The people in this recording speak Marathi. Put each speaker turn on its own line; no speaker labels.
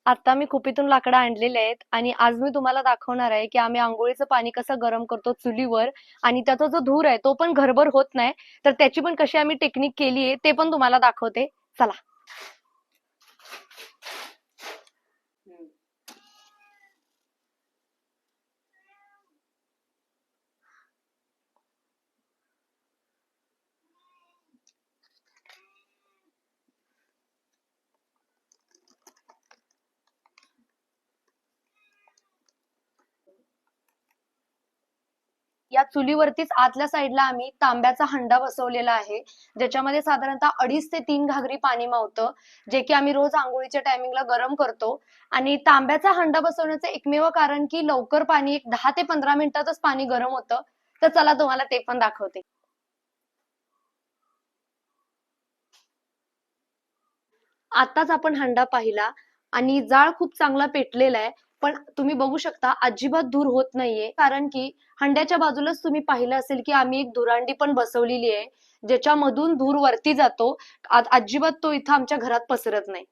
आता मी कुपीतून लाकडं आणलेली आहेत आणि आज मी तुम्हाला दाखवणार आहे की आम्ही अंघोळीचं पाणी कसं गरम करतो चुलीवर आणि त्याचा जो धूर आहे तो पण घरभर होत नाही. तर त्याची पण कशी आम्ही टेक्निक केली आहे ते पण तुम्हाला दाखवते. चला. या चुलीवरतीच आतल्या साईडला आम्ही तांब्याचा हंडा बसवलेला आहे, ज्याच्यामध्ये साधारणतः 2.5 ते 3 घागरी पाणी मावतं, जे की आम्ही रोज अंघोळीच्या टायमिंगला गरम करतो. आणि तांब्याचा हंडा बसवण्याचं एकमेव कारण की लवकर पाणी, एक 10 ते 15 मिनिटातच पाणी गरम होतं. तर चला तुम्हाला ते पण दाखवते. आताच आपण हंडा पाहिला आणि जाळ खूप चांगला पेटलेला आहे. पण तुम्ही बघू शकता अजिबात धूर होत नाहीये, कारण की हंड्याच्या बाजूलाच तुम्ही पाहिलं असेल की आम्ही एक धुरांडी पण बसवलेली आहे, ज्याच्यामधून धूर वरती जातो. अजिबात तो इथं आमच्या घरात पसरत नाही.